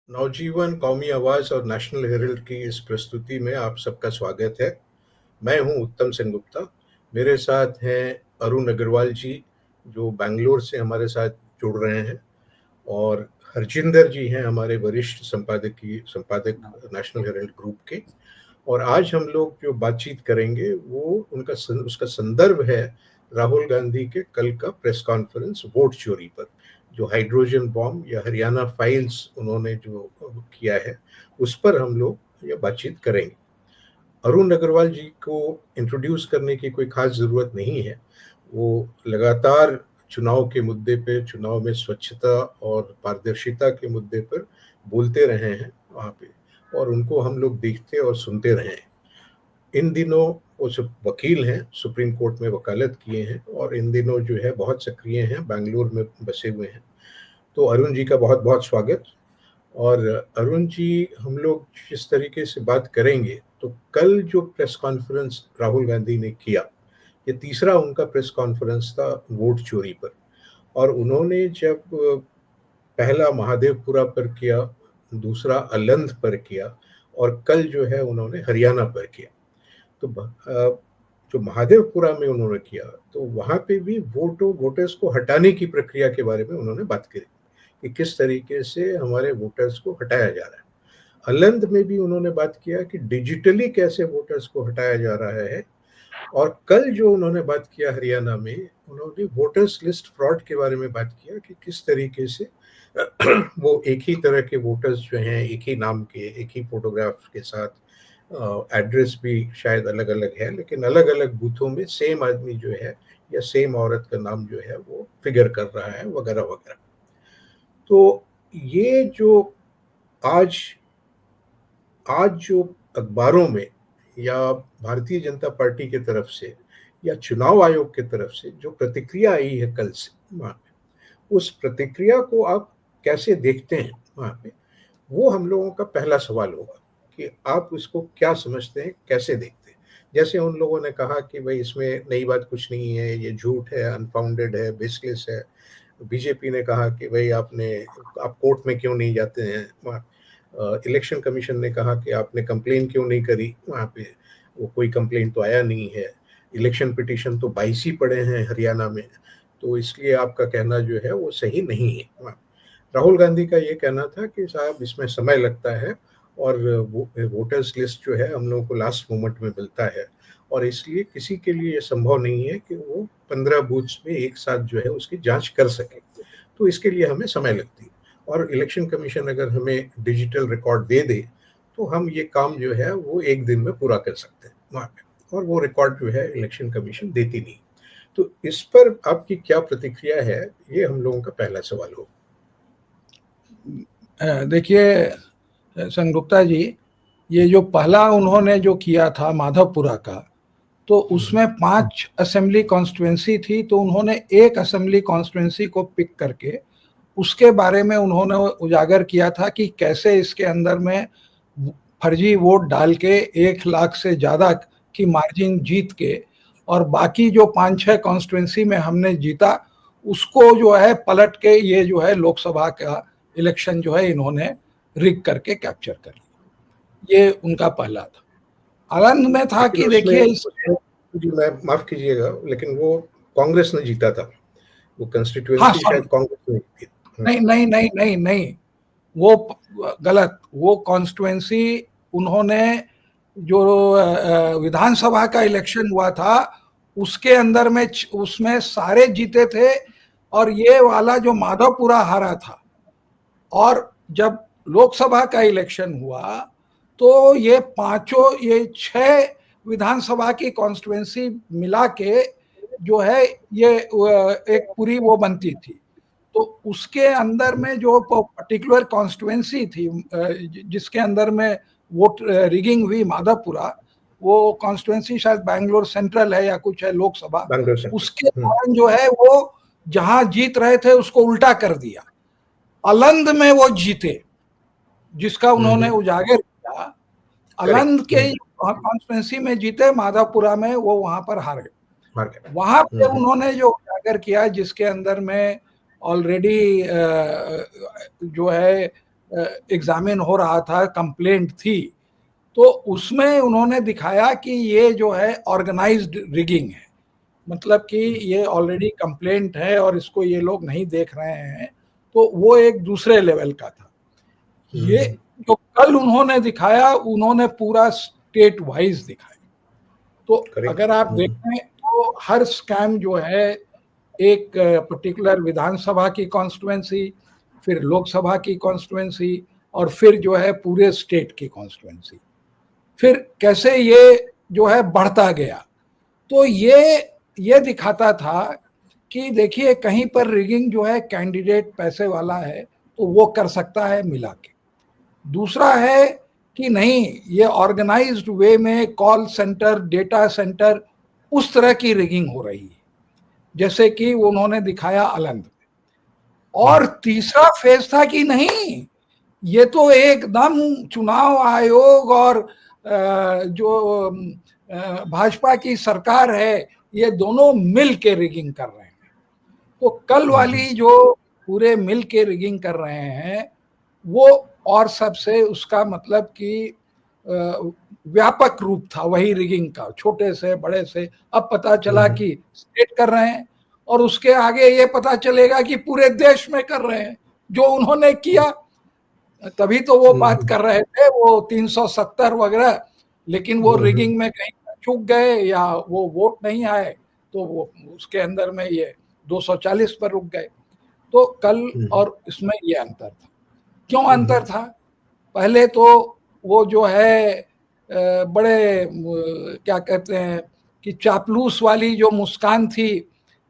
नवजीवन कौमी आवाज और नेशनल हेरल्ड की इस प्रस्तुति में आप सबका स्वागत है। मैं हूं उत्तम सेनगुप्ता। मेरे साथ हैं अरुण अग्रवाल जी, जो बैंगलोर से हमारे साथ जुड़ रहे हैं, और हरजिंदर जी हैं हमारे वरिष्ठ संपादक नेशनल हेरल्ड ग्रुप के। और आज हम लोग जो बातचीत करेंगे वो उसका संदर्भ है राहुल गांधी के कल का प्रेस कॉन्फ्रेंस वोट चोरी पर, जो हाइड्रोजन बॉम्ब या हरियाणा फाइल्स उन्होंने जो किया है उस पर हम लोग ये बातचीत करेंगे। अरुण अग्रवाल जी को इंट्रोड्यूस करने की कोई खास ज़रूरत नहीं है। वो लगातार चुनाव के मुद्दे पे, चुनाव में स्वच्छता और पारदर्शिता के मुद्दे पर बोलते रहे हैं वहाँ पे, और उनको हम लोग देखते और सुनते रहे हैं। इन दिनों वो सब वकील हैं, सुप्रीम कोर्ट में वकालत किए हैं, और इन दिनों जो है बहुत सक्रिय हैं, बैंगलोर में बसे हुए हैं। तो अरुण जी का बहुत बहुत स्वागत। और अरुण जी, हम लोग जिस तरीके से बात करेंगे, तो कल जो प्रेस कॉन्फ्रेंस राहुल गांधी ने किया, ये तीसरा उनका प्रेस कॉन्फ्रेंस था वोट चोरी पर। और उन्होंने जब पहला महादेवपुरा पर किया, दूसरा अलंध पर किया, और कल जो है उन्होंने हरियाणा पर किया। तो जो महादेवपुरा में उन्होंने किया, तो वहाँ पे भी वोटर्स को हटाने की प्रक्रिया के बारे में उन्होंने बात करी कि किस तरीके से हमारे वोटर्स को हटाया जा रहा है। अलंध में भी उन्होंने बात किया कि डिजिटली कैसे वोटर्स को हटाया जा रहा है। और कल जो उन्होंने बात किया हरियाणा में, उन्होंने वोटर्स लिस्ट फ्रॉड के बारे में बात किया कि किस तरीके से वो एक ही तरह के वोटर्स जो हैं, एक ही नाम के, एक ही फोटोग्राफ के साथ, एड्रेस भी शायद अलग अलग है, लेकिन अलग अलग बूथों में सेम आदमी जो है या सेम औरत का नाम जो है वो फिगर कर रहा है, वगैरह वगैरह। तो ये जो आज आज जो अखबारों में या भारतीय जनता पार्टी की तरफ से या चुनाव आयोग की तरफ से जो प्रतिक्रिया आई है कल से वहाँ पे, उस प्रतिक्रिया को आप कैसे देखते हैं वहाँ पे, वो हम लोगों का पहला सवाल होगा कि आप इसको क्या समझते हैं, कैसे देखते हैं। जैसे उन लोगों ने कहा कि भाई इसमें नई बात कुछ नहीं है, ये झूठ है, अनफाउंडेड है, बेसलेस है। बीजेपी ने कहा कि भाई आप कोर्ट में क्यों नहीं जाते हैं वहाँ। इलेक्शन कमीशन ने कहा कि आपने कंप्लेन क्यों नहीं करी वहाँ पे, वो कोई कंप्लेन तो आया नहीं है। इलेक्शन पिटीशन तो 22 ही पड़े हैं हरियाणा में, तो इसलिए आपका कहना जो है वो सही नहीं है वहाँ। राहुल गांधी का ये कहना था कि साहब इसमें समय लगता है, और वोटर्स लिस्ट जो है हम लोगों को लास्ट मोमेंट में मिलता है, और इसलिए किसी के लिए ये संभव नहीं है कि वो 15 बूथ्स में एक साथ जो है उसकी जांच कर सके। तो इसके लिए हमें समय लगती है, और इलेक्शन कमीशन अगर हमें डिजिटल रिकॉर्ड दे दे तो हम ये काम जो है वो एक दिन में पूरा कर सकते हैं वहाँ पे, और वो रिकॉर्ड जो है इलेक्शन कमीशन देती नहीं। तो इस पर आपकी क्या प्रतिक्रिया है, ये हम लोगों का पहला सवाल हो। देखिए संगुप्ता जी, ये जो पहला उन्होंने जो किया था माधवपुरा का, तो उसमें 5 असेंबली कॉन्स्टिट्यूएंसी थी, तो उन्होंने एक असेंबली कॉन्स्टिट्यूएंसी को पिक करके उसके बारे में उन्होंने उजागर किया था कि कैसे इसके अंदर में फर्जी वोट डाल के 1 लाख से ज़्यादा की मार्जिन जीत के, और बाकी जो 5-6 कॉन्स्टिट्यूएंसी में हमने जीता उसको जो है पलट के ये जो है लोकसभा का इलेक्शन जो है इन्होंने रिग करके कैप्चर कर लिया। ये उनका पहला था। अलंध में था कि देखिए मैं माफ कीजिएगा, लेकिन वो कांग्रेस ने जीता था, वो कंस्टिट्यूएंसी शायद कांग्रेस ने जीती। नहीं नहीं नहीं नहीं नहीं, वो गलत। वो कॉन्स्टिट्यूएंसी उन्होंने जो विधानसभा का इलेक्शन हुआ था उसके अंदर में उसमें सारे जीते थे, और ये वाला जो माधवपुरा हारा था। और जब लोकसभा का इलेक्शन हुआ तो ये पांचों, ये 6 विधानसभा की कॉन्स्टिट्यूएंसी मिला के जो है ये एक पूरी वो बनती थी। तो उसके अंदर में जो पर्टिकुलर कॉन्स्टिट्यूएंसी थी जिसके अंदर में वोट रिगिंग हुई माधवपुरा, वो कॉन्स्टिट्यूएंसी शायद बैंगलोर सेंट्रल है या कुछ है लोकसभा, उसके कारण जो है वो जहां जीत रहे थे उसको उल्टा कर दिया। अलंध में वो जीते, जिसका उन्होंने उजागर किया। अलंध के कॉन्स्टिट्यूएंसी में जीते, माधवपुरा में वो वहां पर हार गए। वहां पे उन्होंने जो उजागर किया, जिसके अंदर में ऑलरेडी जो है एग्जामिन हो रहा था, कंप्लेंट थी, तो उसमें उन्होंने दिखाया कि ये जो है ऑर्गेनाइज्ड रिगिंग है, मतलब कि ये ऑलरेडी कंप्लेंट है और इसको ये लोग नहीं देख रहे हैं, तो वो एक दूसरे लेवल का था। ये जो कल उन्होंने दिखाया, उन्होंने पूरा स्टेट वाइज दिखाया। तो करेक्ट। अगर आप देखें तो हर स्कैम जो है एक पर्टिकुलर विधानसभा की कॉन्स्टिट्यूएंसी, फिर लोकसभा की कॉन्स्टिट्यूएंसी, और फिर जो है पूरे स्टेट की कॉन्स्टिट्यूएंसी, फिर कैसे ये जो है बढ़ता गया। तो ये दिखाता था कि देखिए कहीं पर रिगिंग जो है, कैंडिडेट पैसे वाला है तो वो कर सकता है मिला के। दूसरा है कि नहीं, ये ऑर्गेनाइज्ड वे में कॉल सेंटर, डेटा सेंटर, उस तरह की रिगिंग हो रही है, जैसे कि उन्होंने दिखाया अलंद में। और तीसरा फेज था कि नहीं, ये तो एकदम चुनाव आयोग और जो भाजपा की सरकार है, ये दोनों मिल के रिगिंग कर रहे हैं। तो कल वाली जो पूरे मिल के रिगिंग कर रहे हैं वो, और सबसे उसका मतलब कि व्यापक रूप था वही रिगिंग का, छोटे से बड़े से। अब पता चला कि स्टेट कर रहे हैं, और उसके आगे ये पता चलेगा कि पूरे देश में कर रहे हैं जो उन्होंने किया। तभी तो वो बात कर रहे थे वो 370 वगैरह, लेकिन वो रिगिंग में कहीं चूक गए या वो वोट नहीं आए, तो वो उसके अंदर में ये 240 पर रुक गए। तो कल और इसमें ये अंतर था। क्यों अंतर था? पहले तो वो जो है बड़े क्या कहते हैं कि चापलूस वाली जो मुस्कान थी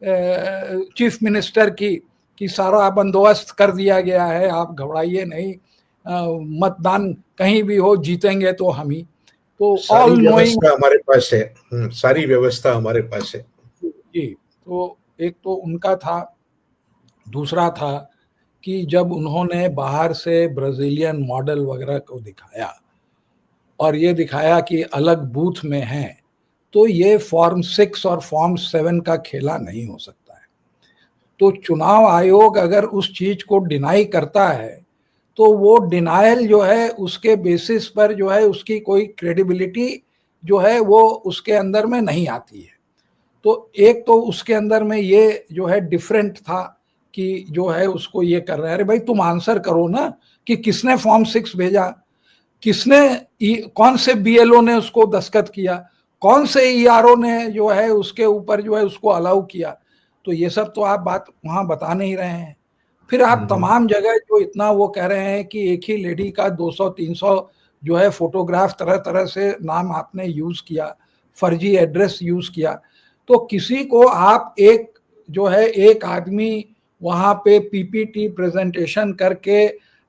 चीफ मिनिस्टर की, कि सारा बंदोबस्त कर दिया गया है, आप घबराइए नहीं, मतदान कहीं भी हो, जीतेंगे तो हम ही। तो सारी व्यवस्था हमारे पास है, सारी व्यवस्था हमारे पास है जी। तो एक तो उनका था। दूसरा था कि जब उन्होंने बाहर से ब्राजीलियन मॉडल वगैरह को दिखाया और ये दिखाया कि अलग बूथ में हैं, तो ये फॉर्म 6 और फॉर्म 7 का खेला नहीं हो सकता है। तो चुनाव आयोग अगर उस चीज को डिनाई करता है, तो वो डिनायल जो है उसके बेसिस पर जो है उसकी कोई क्रेडिबिलिटी जो है वो उसके अंदर में नहीं आती है। तो एक तो उसके अंदर में ये जो है डिफरेंट था कि जो है उसको ये कर रहे हैं, अरे भाई तुम आंसर करो ना कि किसने फॉर्म 6 भेजा, किसने कौन से बीएलओ ने उसको दस्तखत किया, कौन से ईआरओ ने जो है उसके ऊपर जो है उसको अलाउ किया। तो ये सब तो आप बात वहां बता नहीं रहे हैं। फिर आप तमाम जगह जो इतना वो कह रहे हैं कि एक ही लेडी का 200-300 जो है फोटोग्राफ, तरह तरह से नाम आपने यूज किया, फर्जी एड्रेस यूज किया। तो किसी को आप एक जो है एक आदमी वहां पे पीपीटी प्रेजेंटेशन करके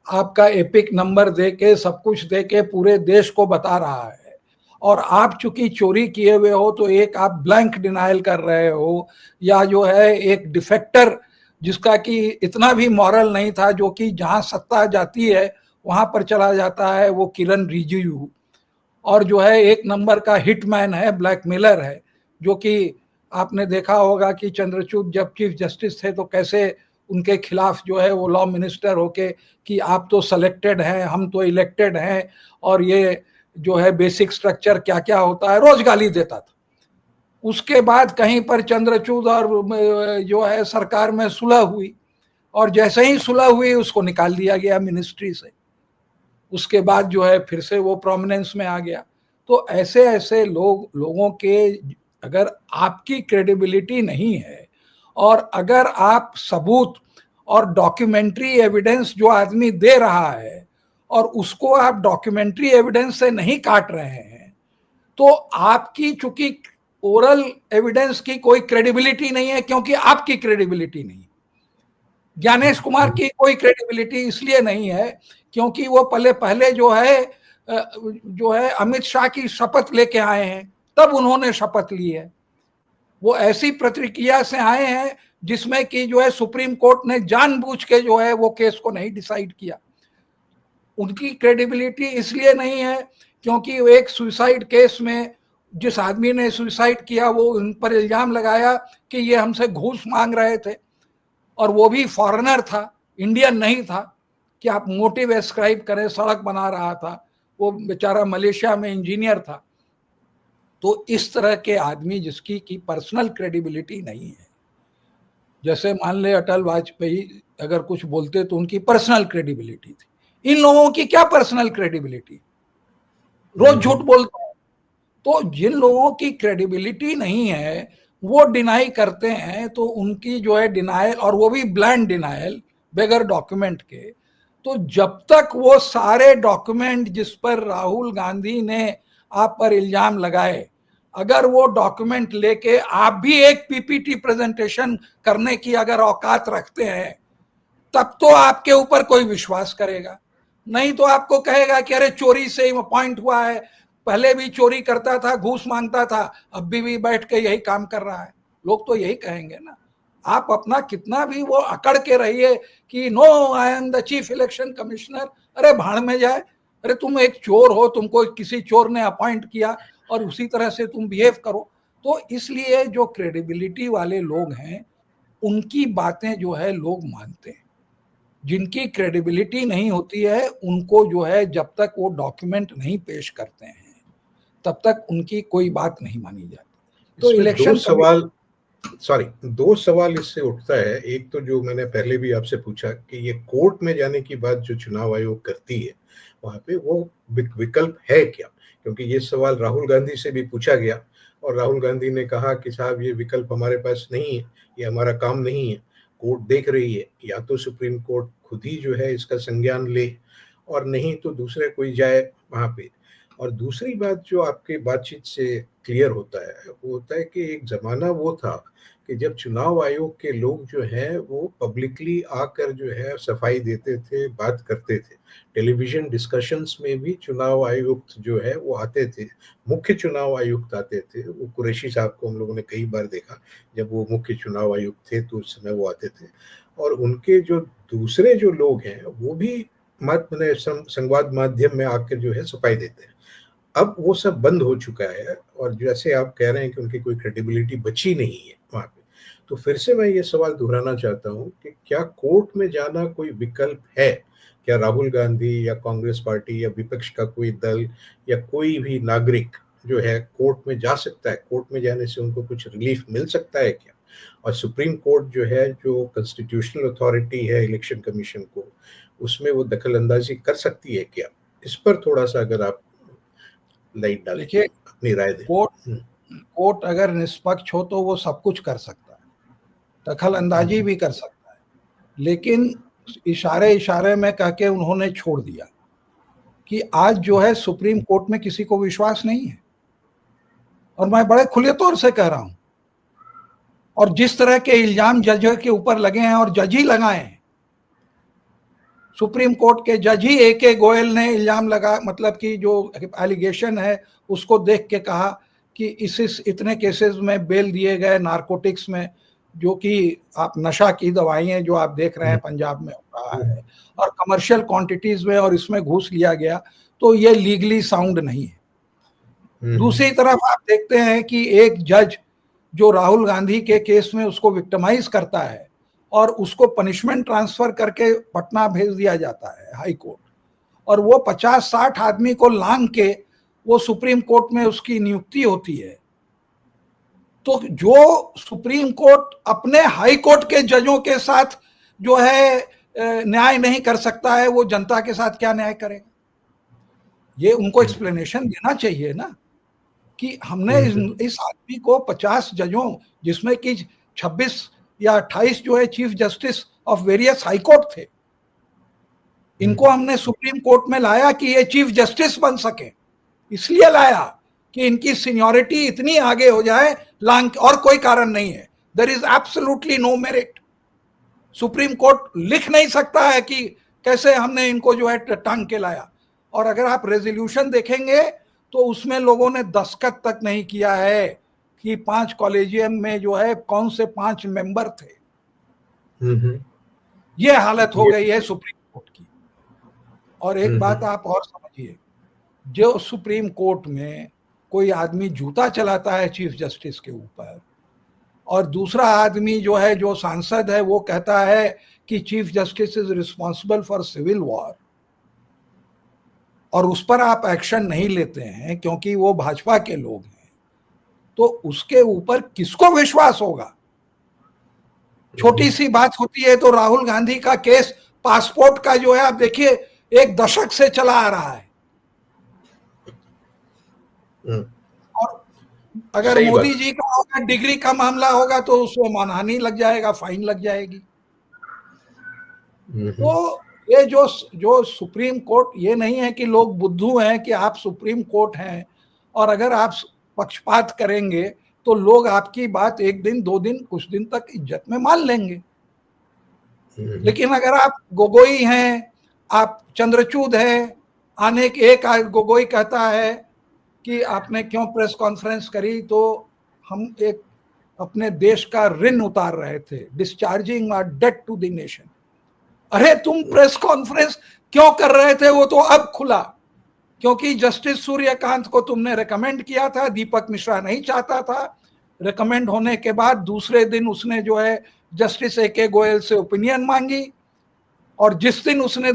आपका एपिक नंबर दे के सब कुछ दे के पूरे देश को बता रहा है, और आप चूंकि चोरी किए हुए हो तो एक आप ब्लैंक डिनाइल कर रहे हो, या जो है एक डिफेक्टर जिसका कि इतना भी मॉरल नहीं था, जो कि जहां सत्ता जाती है वहां पर चला जाता है, वो किरण रिजिजू, और जो है एक नंबर का हिटमैन है, ब्लैकमेलर है, जो कि आपने देखा होगा कि चंद्रचूड़ जब चीफ जस्टिस थे तो कैसे उनके खिलाफ जो है वो लॉ मिनिस्टर होके कि आप तो सेलेक्टेड हैं, हम तो इलेक्टेड हैं, और ये जो है बेसिक स्ट्रक्चर क्या क्या होता है, रोज गाली देता था। उसके बाद कहीं पर चंद्रचूड़ और जो है सरकार में सुलह हुई, और जैसे ही सुलह हुई उसको निकाल दिया गया मिनिस्ट्री से। उसके बाद जो है फिर से वो प्रोमिनेंस में आ गया। तो ऐसे ऐसे लोगों के, अगर आपकी क्रेडिबिलिटी नहीं है, और अगर आप सबूत और डॉक्यूमेंट्री एविडेंस जो आदमी दे रहा है और उसको आप डॉक्यूमेंट्री एविडेंस से नहीं काट रहे हैं, तो आपकी चूंकि ओरल एविडेंस की कोई क्रेडिबिलिटी नहीं है, क्योंकि आपकी क्रेडिबिलिटी नहीं। ज्ञानेश कुमार की कोई क्रेडिबिलिटी इसलिए नहीं है क्योंकि वो पहले जो है अमित शाह की शपथ लेके आए हैं, तब उन्होंने शपथ ली है। वो ऐसी प्रतिक्रिया से आए हैं जिसमें कि जो है सुप्रीम कोर्ट ने जानबूझ के जो है वो केस को नहीं डिसाइड किया। उनकी क्रेडिबिलिटी इसलिए नहीं है क्योंकि एक सुसाइड केस में जिस आदमी ने सुसाइड किया वो उन पर इल्जाम लगाया कि ये हमसे घूस मांग रहे थे, और वो भी फॉरेनर था, इंडियन नहीं था, कि आप मोटिव एस्क्राइब करें, सड़क बना रहा था, वो बेचारा मलेशिया में इंजीनियर था। तो इस तरह के आदमी जिसकी की पर्सनल क्रेडिबिलिटी नहीं है, जैसे मान ले अटल वाजपेयी अगर कुछ बोलते तो उनकी पर्सनल क्रेडिबिलिटी थी, इन लोगों की क्या पर्सनल क्रेडिबिलिटी, रोज झूठ बोलते हैं। तो जिन लोगों की क्रेडिबिलिटी नहीं है वो डिनाई करते हैं, तो उनकी जो है डिनायल, और वो भी ब्लाइंड डिनायल बगैर डॉक्यूमेंट के। तो जब तक वो सारे डॉक्यूमेंट जिस पर राहुल गांधी ने आप पर इल्जाम लगाए, अगर वो डॉक्यूमेंट लेके आप भी एक पीपीटी प्रेजेंटेशन करने की अगर औकात रखते हैं, तब तो आपके ऊपर कोई विश्वास करेगा। नहीं तो आपको कहेगा कि अरे चोरी से ही अपॉइंट हुआ है, पहले भी चोरी करता था, घूस मांगता था, अब भी बैठ के यही काम कर रहा है। लोग तो यही कहेंगे ना। आप अपना कितना भी वो अकड़ के रहिए कि no I am the chief election commissioner, अरे भाड़ में जाए। अरे तुम एक चोर हो, तुमको किसी चोर ने अपॉइंट किया और उसी तरह से तुम बिहेव करो। तो इसलिए जो क्रेडिबिलिटी वाले लोग हैं उनकी बातें जो है लोग मानते हैं, जिनकी क्रेडिबिलिटी नहीं होती है उनको जो है जब तक वो डॉक्यूमेंट नहीं पेश करते हैं तब तक उनकी कोई बात नहीं मानी जाती। तो इसमें दो इलेक्शन सवाल, सॉरी, दो सवाल इससे उठता है। एक तो जो मैंने पहले भी आपसे पूछा कि ये कोर्ट में जाने की बात जो चुनाव आयोग करती है, वहां पे वो विकल्प है क्या? क्योंकि ये सवाल राहुल गांधी से भी पूछा गया और राहुल गांधी ने कहा कि साहब ये विकल्प हमारे पास नहीं है, ये हमारा काम नहीं है, कोर्ट देख रही है, या तो सुप्रीम कोर्ट खुद ही जो है इसका संज्ञान ले और नहीं तो दूसरे कोई जाए वहां पे। और दूसरी बात जो आपके बातचीत से क्लियर होता है वो होता है कि एक जमाना वो था कि जब चुनाव आयोग के लोग जो हैं वो पब्लिकली आकर जो है सफाई देते थे, बात करते थे। टेलीविजन डिस्कशंस में भी चुनाव आयुक्त जो है वो आते थे, मुख्य चुनाव आयुक्त आते थे। वो कुरैशी साहब को हम लोगों ने कई बार देखा, जब वो मुख्य चुनाव आयुक्त थे तो उस समय वो आते थे। और उनके जो दूसरे जो लोग हैं वो भी संवाद माध्यम में आकर जो है सफाई देते हैं। अब वो सब बंद हो चुका है और जैसे आप कह रहे हैं कि उनकी कोई क्रेडिबिलिटी बची नहीं है वहाँ पे, तो फिर से मैं ये सवाल दोहराना चाहता हूँ कि क्या कोर्ट में जाना कोई विकल्प है? क्या राहुल गांधी या कांग्रेस पार्टी या विपक्ष का कोई दल या कोई भी नागरिक जो है कोर्ट में जा सकता है? कोर्ट में जाने से उनको कुछ रिलीफ मिल सकता है क्या? और सुप्रीम कोर्ट जो है, जो कॉन्स्टिट्यूशनल अथॉरिटी है इलेक्शन कमीशन को, उसमें वो दखल अंदाजी कर सकती है क्या? इस पर थोड़ा सा अगर आप लाइट डालें, देखिए, अपनी राय दें। कोर्ट अगर निष्पक्ष हो तो वो सब कुछ कर सकता है, दखल अंदाजी भी कर सकता है, लेकिन इशारे इशारे में कह के उन्होंने छोड़ दिया कि आज जो है सुप्रीम कोर्ट में किसी को विश्वास नहीं है। और मैं बड़े खुले तौर से कह रहा हूं, और जिस तरह के इल्जाम जज के ऊपर लगे हैं और जज ही लगाए हैं, सुप्रीम कोर्ट के जज ही ए गोयल ने इल्जाम लगा, मतलब कि जो एलिगेशन है उसको देख के कहा कि इस इतने केसेस में बेल दिए गए नारकोटिक्स में, जो कि आप नशा की दवाइयाँ जो आप देख रहे हैं पंजाब में हो रहा है, और कमर्शियल क्वांटिटीज में, और इसमें घूस लिया गया, तो ये लीगली साउंड नहीं है। दूसरी तरफ आप देखते हैं कि एक जज जो राहुल गांधी के केस में उसको विक्टिमाइज करता है और उसको पनिशमेंट ट्रांसफर करके पटना भेज दिया जाता है हाई कोर्ट, और वो 50-60 आदमी को लांग के वो सुप्रीम कोर्ट में उसकी नियुक्ति होती है। तो जो सुप्रीम कोर्ट अपने हाई कोर्ट के जजों के साथ जो है न्याय नहीं कर सकता है, वो जनता के साथ क्या न्याय करेगा? ये उनको एक्सप्लेनेशन देना चाहिए ना कि हमने इस आदमी को 50 जजों, जिसमें कि 26 या 28 जो है chief justice of various high court थे, इनको हमने सुप्रीम कोर्ट में लाया कि ये चीफ जस्टिस बन सके, इसलिए लाया कि इनकी सीनियरिटी इतनी आगे हो जाए, और कोई कारण नहीं है। There is absolutely no merit. Supreme court लिख नहीं सकता है कि कैसे हमने इनको जो है टांग के लाया। और अगर आप रेजोल्यूशन देखेंगे तो उसमें लोगों ने दस्तखत तक नहीं किया है कि 5 कॉलेजियम में जो है कौन से 5 मेंबर थे। ये हालत हो गई है सुप्रीम कोर्ट की। और एक बात आप और समझिए, जो सुप्रीम कोर्ट में कोई आदमी जूता चलाता है चीफ जस्टिस के ऊपर, और दूसरा आदमी जो है, जो सांसद है, वो कहता है कि chief justice is responsible for civil war, और उस पर आप एक्शन नहीं लेते हैं क्योंकि वो भाजपा के लोग हैं, तो उसके ऊपर किसको विश्वास होगा? छोटी सी बात होती है तो राहुल गांधी का केस पासपोर्ट का जो है, आप देखिए 1 दशक से चला आ रहा है, और अगर मोदी जी का होगा, डिग्री का मामला होगा तो उसमें मानहानि लग जाएगा, फाइन लग जाएगी। तो ये जो सुप्रीम कोर्ट, ये नहीं है कि लोग बुद्धू हैं कि आप सुप्रीम कोर्ट हैं और अगर आप पक्षपात करेंगे तो लोग आपकी बात 1 दिन 2 दिन कुछ दिन तक इज्जत में मान लेंगे। लेकिन अगर आप गोगोई हैं, आप चंद्रचूड़ हैं, आने के एक गोगोई कहता है कि आपने क्यों प्रेस कॉन्फ्रेंस करी, तो हम एक अपने देश का ऋण उतार रहे थे, discharging our debt to the nation. अरे तुम प्रेस कॉन्फ्रेंस क्यों कर रहे थे, वो तो अब खुला, क्योंकि जस्टिस सूर्यकांत को तुमने रिकमेंड किया था, दीपक मिश्रा नहीं चाहता था। रिकमेंड होने के बाद दूसरे दिन उसने जो है जस्टिस ए.के. गोयल से ओपिनियन मांगी, और जिस दिन उसने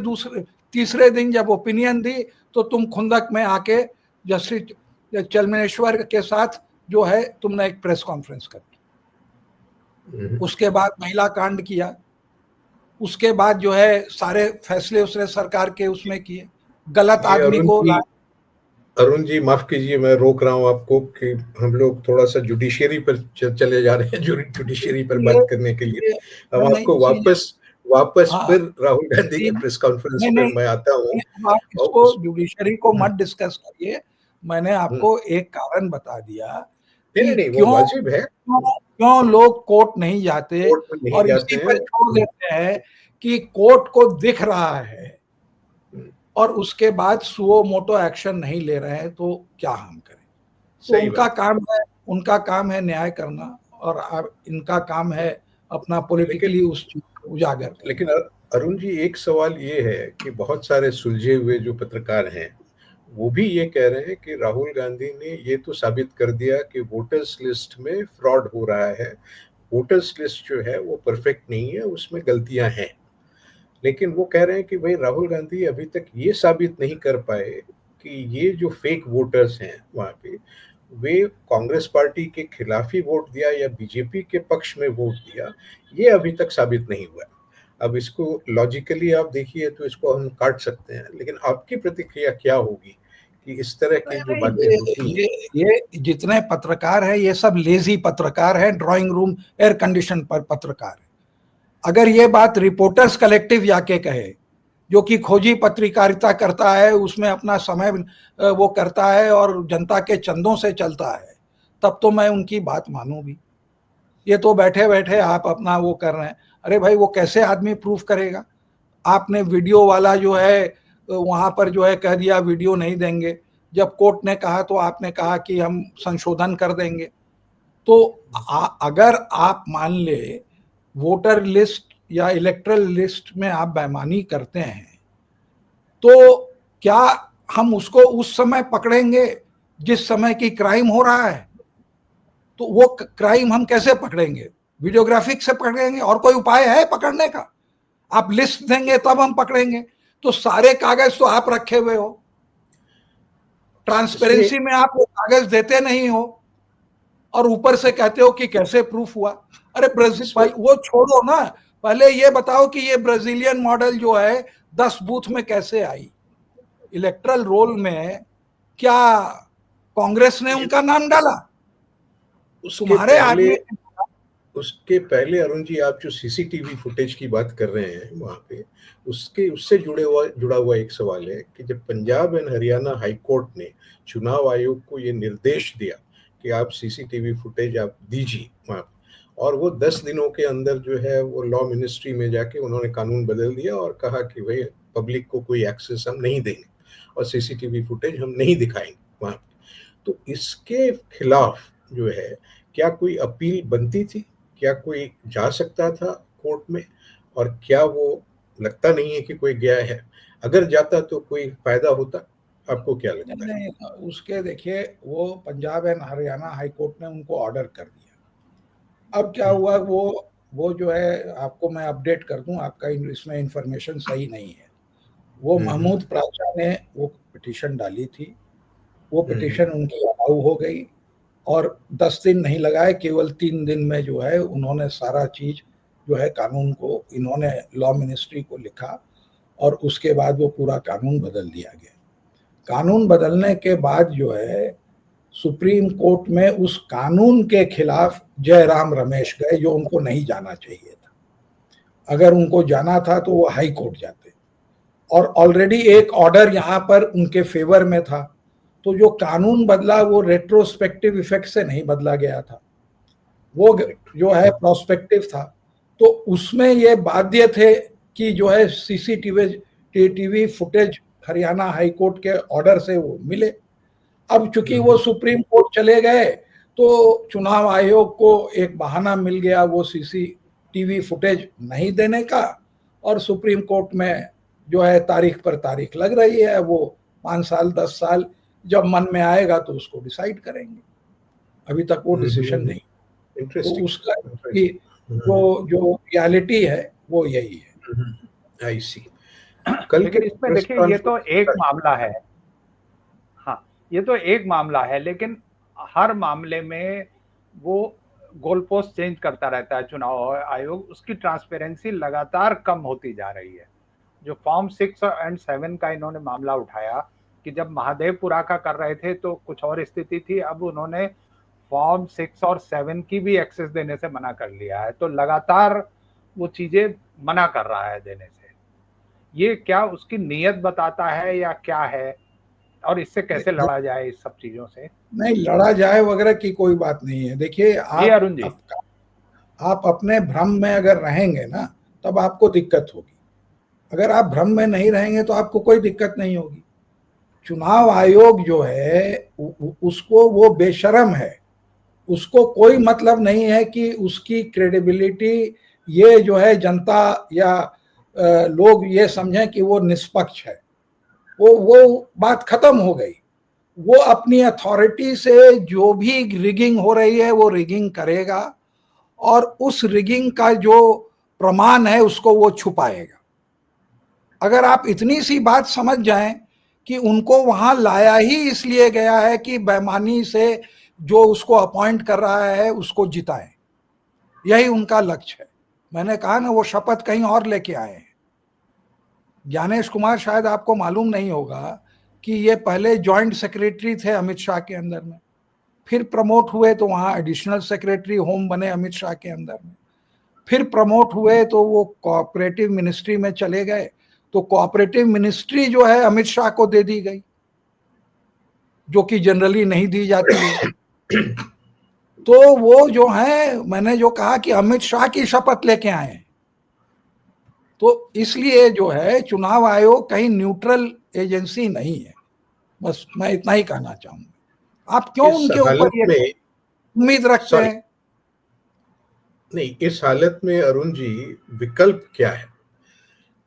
तीसरे दिन जब ओपिनियन दी तो तुम खुंदक में आके जस्टिस चलमेश्वर के साथ जो है तुमने एक प्रेस कॉन्फ्रेंस कर दी। उसके बाद महिला कांड किया, उसके बाद जो है सारे फैसले उसने सरकार के उसमें किए, गलत आदमी को। अरुण जी माफ कीजिए, मैं रोक रहा हूं आपको कि हम लोग थोड़ा सा जुडिशियरी पर चले जा रहे हैं, जुडिशियरी पर बात करने के लिए हम आपको वापस फिर राहुल गांधी के प्रेस कॉन्फ्रेंस पर मैं आता हूं। आप इसको जुडिशरी को मत डिस्कस करिए, मैंने आपको एक कारण बता दिया कि क्यों लोग कोर्ट नहीं जाते, और इसी पर छोड़ देते हैं कि कोर्ट को दिख रहा है और उसके बाद सुओ मोटो एक्शन नहीं ले रहे हैं, तो क्या हम करें? तो उनका काम है न्याय करना, और इनका काम है अपना पॉलिटिकली उस चीज को उजागर। लेकिन अरुण जी, एक सवाल ये है कि बहुत सारे सुलझे हुए जो पत्रकार हैं वो भी ये कह रहे हैं कि राहुल गांधी ने ये तो साबित कर दिया कि वोटर्स लिस्ट में फ्रॉड हो रहा है, वोटर्स लिस्ट जो है वो परफेक्ट नहीं है, उसमें गलतियां हैं। लेकिन वो कह रहे हैं कि भाई राहुल गांधी अभी तक ये साबित नहीं कर पाए कि ये जो फेक वोटर्स हैं वहां पे, वे कांग्रेस पार्टी के खिलाफ ही वोट दिया या बीजेपी के पक्ष में वोट दिया, ये अभी तक साबित नहीं हुआ। अब इसको लॉजिकली आप देखिए तो इसको हम काट सकते हैं, लेकिन आपकी प्रतिक्रिया क्या होगी कि इस तरह की जो बातें होती हैं? ये जितने पत्रकार हैं ये सब लेजी पत्रकार हैं, ड्राइंग रूम एयर कंडीशन पर पत्रकार है। अगर ये बात रिपोर्टर्स कलेक्टिव जाके कहे, जो कि खोजी पत्रकारिता करता है, उसमें अपना समय वो करता है और जनता के चंदों से चलता है, तब तो मैं उनकी बात मानूं भी। ये तो बैठे बैठे आप अपना वो कर रहे हैं। अरे भाई, वो कैसे आदमी प्रूफ करेगा? आपने वीडियो वाला जो है वहां पर जो है कह दिया वीडियो नहीं देंगे, जब कोर्ट ने कहा तो आपने कहा कि हम संशोधन कर देंगे। तो अगर आप मान ले वोटर लिस्ट या इलेक्टरल लिस्ट में आप बेईमानी करते हैं, तो क्या हम उसको उस समय पकड़ेंगे जिस समय की क्राइम हो रहा है? तो वो क्राइम हम कैसे पकड़ेंगे? वीडियोग्राफिक से पकड़ेंगे? और कोई उपाय है पकड़ने का? आप लिस्ट देंगे तब हम पकड़ेंगे। तो सारे कागज तो आप रखे हुए हो, ट्रांसपेरेंसी में आप वो कागज देते नहीं हो, और ऊपर से कहते हो कि कैसे प्रूफ हुआ। अरे ब्राजील वो छोड़ो ना, पहले ये बताओ कि ये ब्राजीलियन मॉडल जो है 10 बूथ में कैसे आई? इलेक्ट्रल रोल में क्या कांग्रेस ने उनका नाम डाला? तुम्हारे आदमी। उसके पहले अरुण जी, आप जो सीसीटीवी फुटेज की बात कर रहे हैं वहां पे, उससे जुड़ा हुआ एक सवाल है कि जब Punjab and Haryana high court ने चुनाव आयोग को ये निर्देश दिया कि आप सीसीटीवी फुटेज आप दीजिए वहां, और वो 10 दिनों के अंदर जो है वो लॉ मिनिस्ट्री में जाके उन्होंने कानून बदल दिया और कहा कि भाई पब्लिक को कोई एक्सेस हम नहीं देंगे और सीसीटीवी फुटेज हम नहीं दिखाएंगे वहां। तो इसके खिलाफ जो है क्या कोई अपील बनती थी? क्या कोई जा सकता था कोर्ट में? और क्या वो लगता नहीं है कि कोई गया है? अगर जाता तो कोई फायदा होता? आपको क्या लगता है? उसके देखिए, वो Punjab and Haryana high court ने उनको ऑर्डर कर दिया अब क्या हुआ, वो जो है, आपको मैं अपडेट कर दूं, आपका इसमें इंफॉर्मेशन सही नहीं है। वो महमूद प्राचा ने वो पिटीशन डाली थी, वो पिटीशन उनकी अलाउ हो गई, और 10 दिन नहीं लगाए, केवल 3 दिन में जो है उन्होंने सारा चीज जो है कानून को, इन्होंने लॉ मिनिस्ट्री को लिखा, और उसके बाद वो पूरा कानून बदल दिया गया। कानून बदलने के बाद जो है सुप्रीम कोर्ट में उस कानून के खिलाफ जयराम रमेश गए, जो उनको नहीं जाना चाहिए था। अगर उनको जाना था तो वो हाई कोर्ट जाते, और ऑलरेडी एक ऑर्डर यहां पर उनके फेवर में था। तो जो कानून बदला वो रेट्रोस्पेक्टिव इफेक्ट से नहीं बदला गया था, वो जो है प्रोस्पेक्टिव था। तो उसमें ये बाध्य थे कि जो है CCTV footage Haryana high court के ऑर्डर से वो मिले। अब चूंकि वो सुप्रीम कोर्ट चले गए, तो चुनाव आयोग को एक बहाना मिल गया वो सीसीटीवी फुटेज नहीं देने का, और सुप्रीम कोर्ट में जो है तारीख पर तारीख लग रही है। वो 5 साल 10 साल जब मन में आएगा तो उसको डिसाइड करेंगे। अभी तक वो डिसीजन नहीं। तो उसका जो रियलिटी है वो यही है। आई सी। कल लेकिन इसमें देखिए, ये तो एक मामला है। हाँ, ये तो एक मामला है, लेकिन हर मामले में वो गोल पोस्ट चेंज करता रहता है चुनाव आयोग। उसकी ट्रांसपेरेंसी लगातार कम होती जा रही है। जो फॉर्म 6 और 7 का इन्होंने मामला उठाया कि जब महादेवपुरा का कर रहे थे तो कुछ और स्थिति थी, अब उन्होंने फॉर्म 6 और 7 की भी एक्सेस देने से मना कर लिया है। तो लगातार वो चीजें मना कर रहा है देने से। ये क्या उसकी नीयत बताता है या क्या है, और इससे कैसे लड़ा जाए इस सब चीजों से? नहीं, लड़ा जाए वगैरह की कोई बात नहीं है। देखिए, अरुण जी, आप अपने भ्रम में अगर रहेंगे ना, तब आपको दिक्कत होगी। अगर आप भ्रम में नहीं रहेंगे तो आपको कोई दिक्कत नहीं होगी। चुनाव आयोग जो है उसको, वो बेशर्म है। उसको कोई मतलब नहीं है कि उसकी क्रेडिबिलिटी, ये जो है जनता या लोग ये समझें कि वो निष्पक्ष है। वो बात खत्म हो गई। वो अपनी अथॉरिटी से जो भी रिगिंग हो रही है वो रिगिंग करेगा, और उस रिगिंग का जो प्रमाण है उसको वो छुपाएगा। अगर आप इतनी सी बात समझ जाएं कि उनको वहां लाया ही इसलिए गया है कि बेईमानी से जो उसको अपॉइंट कर रहा है उसको जिताएं, यही उनका लक्ष्य है। मैंने कहा ना, वो शपथ कहीं और लेके आए हैं। ज्ञानेश कुमार, शायद आपको मालूम नहीं होगा कि ये पहले जॉइंट सेक्रेटरी थे अमित शाह के अंदर में, फिर प्रमोट हुए तो वहाँ एडिशनल सेक्रेटरी होम बने अमित शाह के अंदर में, फिर प्रमोट हुए तो वो कोऑपरेटिव मिनिस्ट्री में चले गए। तो कोऑपरेटिव मिनिस्ट्री जो है अमित शाह को दे दी गई, जो कि जनरली नहीं दी जाती है। तो वो जो है, मैंने जो कहा कि अमित शाह की शपथ लेके आए हैं। तो इसलिए जो है चुनाव आयोग कहीं न्यूट्रल एजेंसी नहीं है। बस मैं इतना ही कहना चाहूंगा। आप क्यों उनके ऊपर ये उम्मीद रखते हैं? नहीं, इस हालत में अरुण जी विकल्प क्या है?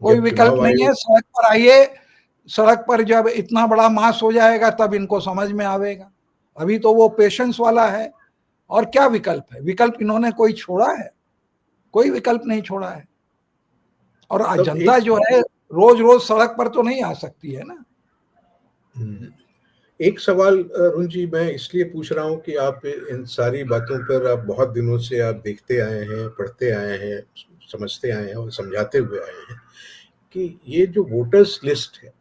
कोई विकल्प नहीं है। सड़क पर आइए, सड़क पर जब इतना बड़ा मास हो जाएगा तब इनको समझ में आवेगा। अभी तो वो पेशेंस वाला है। और क्या विकल्प है? विकल्प इन्होंने कोई छोड़ा है? कोई विकल्प नहीं छोड़ा है। और जनता जो है रोज रोज सड़क पर तो नहीं आ सकती है ना। एक सवाल अरुण जी मैं इसलिए पूछ रहा हूं कि आप इन सारी बातों पर आप बहुत दिनों से आप देखते आए हैं, पढ़ते आए हैं, समझते आए हैं और समझाते हुए आए हैं कि ये जो वोटर्स लिस्ट है,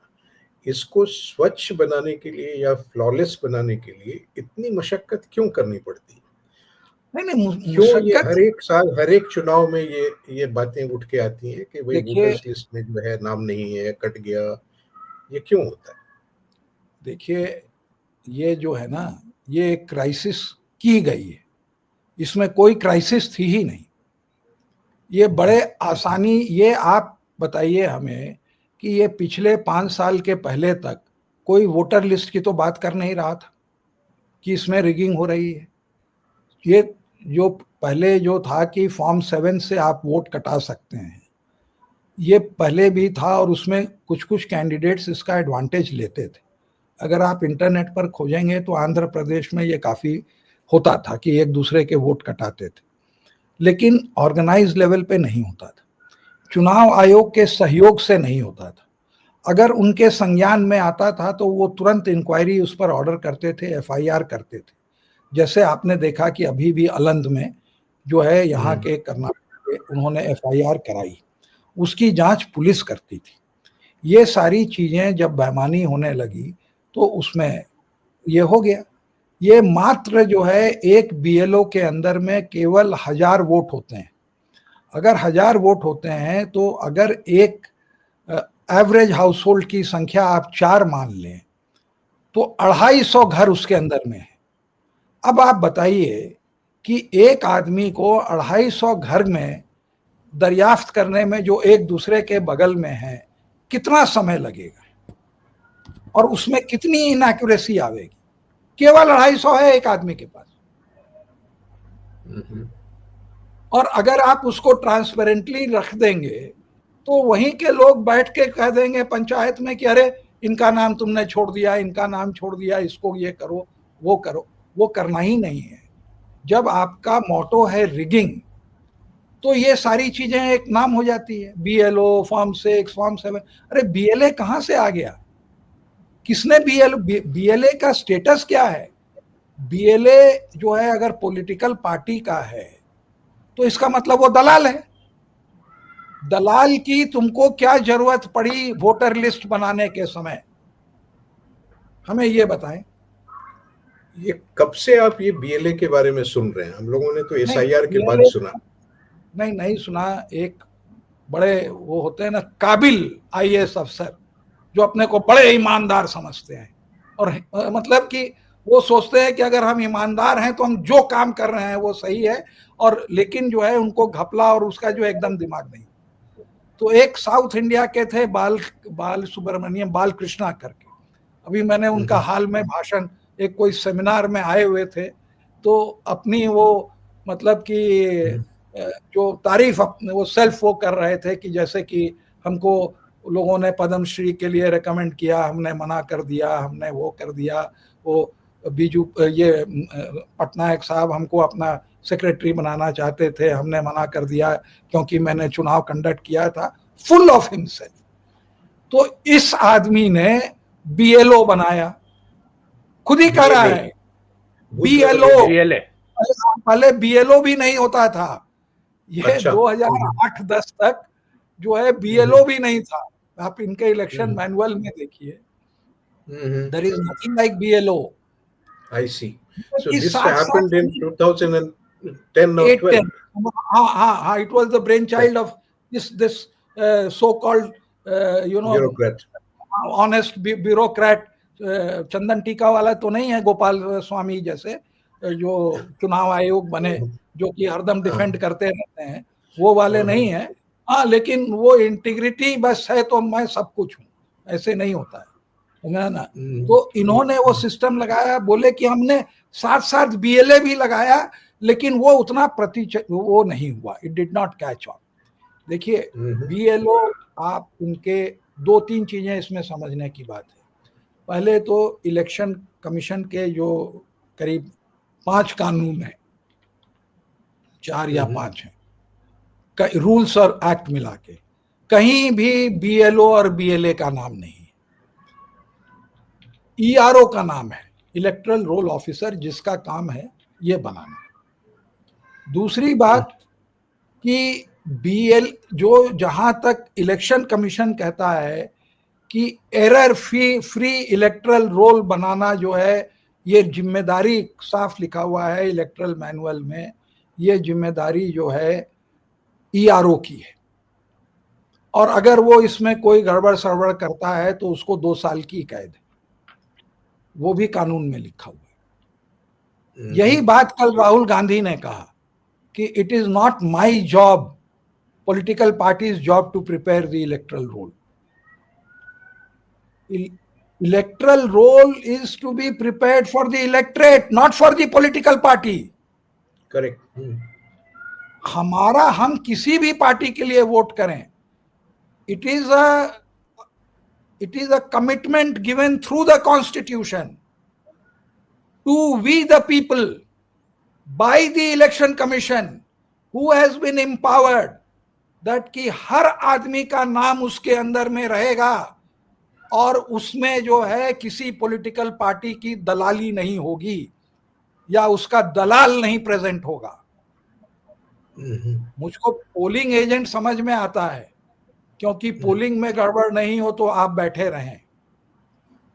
इसको स्वच्छ बनाने के लिए या फ्लॉलेस बनाने के लिए इतनी मशक्कत क्यों करनी पड़ती है? नहीं, क्यों ये हर एक साल हर एक चुनाव में ये बातें उठ के आती हैं कि भाई वोटर्स लिस्ट में जो है नाम नहीं है, कट गया, ये क्यों होता है? देखिए, ये जो है ना, ये एक क्राइसिस की गई है। इसमें कोई क्राइसिस थी ही नहीं। ये बड़े आसानी, ये आप बताइए हमें कि ये पिछले 5 साल के पहले तक कोई वोटर लिस्ट की तो बात कर नहीं रहा था कि इसमें रिगिंग हो रही है। ये जो पहले जो था कि फॉर्म 7 से आप वोट कटा सकते हैं, ये पहले भी था, और उसमें कुछ कुछ कैंडिडेट्स इसका एडवांटेज लेते थे। अगर आप इंटरनेट पर खोजेंगे तो आंध्र प्रदेश में ये काफ़ी होता था कि एक दूसरे के वोट कटाते थे। लेकिन ऑर्गेनाइज लेवल पे नहीं होता था, चुनाव आयोग के सहयोग से नहीं होता था। अगर उनके संज्ञान में आता था तो वो तुरंत इंक्वायरी उस पर ऑर्डर करते थे, एफआईआर करते थे। जैसे आपने देखा कि अभी भी अलंद में जो है यहाँ के कर्नाटक के, उन्होंने एफआईआर कराई, उसकी जांच पुलिस करती थी। ये सारी चीजें जब बेईमानी होने लगी तो उसमें ये हो गया। ये मात्र जो है एक बीएलओ के अंदर में केवल 1000 वोट होते हैं। अगर 1000 वोट होते हैं तो अगर एक एवरेज हाउस होल्ड की संख्या आप 4 मान लें तो 250 घर उसके अंदर में है। अब आप बताइए कि एक आदमी को 250 घर में दरियाफ्त करने में जो एक दूसरे के बगल में है कितना समय लगेगा और उसमें कितनी इनएक्यूरेसी आवेगी। केवल 250 है एक आदमी के पास। और अगर आप उसको ट्रांसपेरेंटली रख देंगे तो वहीं के लोग बैठ के कह देंगे पंचायत में कि अरे इनका नाम तुमने छोड़ दिया, इनका नाम छोड़ दिया, इसको ये करो वो करो। वो करना ही नहीं है। जब आपका मोटो है रिगिंग तो ये सारी चीजें एक नाम हो जाती है, बीएलओ, फॉर्म 6, फॉर्म 7। अरे बीएलए कहां से आ गया? किसने बीएलए का स्टेटस क्या है? बीएलए जो है अगर पॉलिटिकल पार्टी का है तो इसका मतलब वो दलाल है। दलाल की तुमको क्या जरूरत पड़ी वोटर लिस्ट बनाने के समय? हमें ये बताएं। ये कब से आप ये बीएलए के बारे में सुन रहे हैं? हम लोगों ने तो एसआईआर के बाद सुना। नहीं सुना। एक बड़े वो होते हैं ना काबिल आईएएस अफसर जो अपने को बड़े ईमानदार समझते हैं और मतलब कि वो सोचते हैं कि अगर हम ईमानदार हैं तो हम जो काम कर रहे हैं वो सही है, और लेकिन जो है उनको घपला और उसका जो एकदम दिमाग नहीं। तो एक साउथ इंडिया के थे बाल सुब्रमण्यम बाल कृष्णा करके। अभी मैंने उनका हाल में भाषण एक कोई सेमिनार में आए हुए थे तो अपनी वो मतलब कि जो तारीफ वो सेल्फ वो कर रहे थे कि जैसे कि हमको लोगों ने पद्म श्री के लिए रेकमेंड किया, हमने मना कर दिया, हमने वो कर दिया, वो बीजू ये पटनायक साहब हमको अपना सेक्रेटरी बनाना चाहते थे, हमने मना कर दिया क्योंकि मैंने चुनाव कंडक्ट किया था। Full of himself. तो इस आदमी ने बीएलओ बनाया, खुद ही कह रहा है बीएलओ। पहले बीएलओ भी नहीं होता था ये। अच्छा। 2008-10 तक जो है बीएलओ भी नहीं था। आप इनके इलेक्शन मैनुअल में देखिए, there is nothing like BLO. I see. So this happened in 2010 or 12. हाँ, it was the brainchild of this so-called bureaucrat, honest bureaucrat. चंदन टीका वाला तो नहीं है गोपाल स्वामी जैसे जो चुनाव आयोग बने, जो कि हरदम डिफेंड करते रहते हैं, वो वाले नहीं है। हाँ, लेकिन वो इंटीग्रिटी बस है तो मैं सब कुछ हूँ, ऐसे नहीं होता है ना। तो इन्होंने वो सिस्टम लगाया, बोले कि हमने साथ साथ बीएलए भी लगाया, लेकिन वो उतना वो नहीं हुआ, it did not catch on. देखिए बीएलओ, आप उनके 2-3 चीजें इसमें समझने की बात है। पहले तो इलेक्शन कमीशन के जो करीब 5 कानून हैं, 4 या 5 हैं, रूल्स और एक्ट मिला के, कहीं भी बीएलओ और बीएलए का नाम नहीं है। ईआरओ का नाम है, इलेक्टरल रोल ऑफिसर, जिसका काम है ये बनाना। दूसरी बात कि बीएल जो जहां तक इलेक्शन कमीशन कहता है कि एरर फ्री इलेक्टरल रोल बनाना जो है ये जिम्मेदारी, साफ लिखा हुआ है इलेक्टरल मैनुअल में, ये जिम्मेदारी जो है ईआरओ की है। और अगर वो इसमें कोई गड़बड़ सड़बड़ करता है तो उसको 2 साल की कैद है, वो भी कानून में लिखा हुआ है। यही बात कल राहुल गांधी ने कहा कि it is not my job, political parties job to prepare the electoral roll. Electoral role is to be prepared for the electorate, not for the political party. Correct. हमारा, हम किसी भी पार्टी के लिए वोट करें, it is a commitment given through the constitution to we the people by the election commission who has been empowered that कि हर आदमी का नाम उसके अंदर में रहेगा और उसमें जो है किसी पॉलिटिकल पार्टी की दलाली नहीं होगी या उसका दलाल नहीं प्रेजेंट होगा। मुझको पोलिंग एजेंट समझ में आता है, क्योंकि पोलिंग में गड़बड़ नहीं हो तो आप बैठे रहें,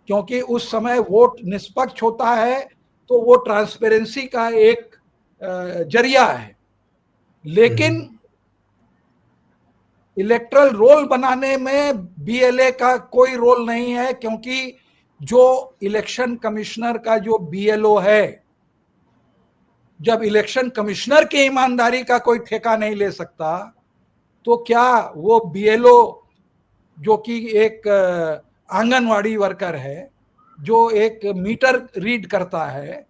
क्योंकि उस समय वोट निष्पक्ष होता है, तो वो ट्रांसपेरेंसी का एक जरिया है। लेकिन इलेक्ट्रल रोल बनाने में बीएलए का कोई रोल नहीं है, क्योंकि जो इलेक्शन कमिश्नर का जो बीएलओ है, जब इलेक्शन कमिश्नर की ईमानदारी का कोई ठेका नहीं ले सकता, तो क्या वो बीएलओ जो कि एक आंगनवाड़ी वर्कर है, जो एक मीटर रीड करता है,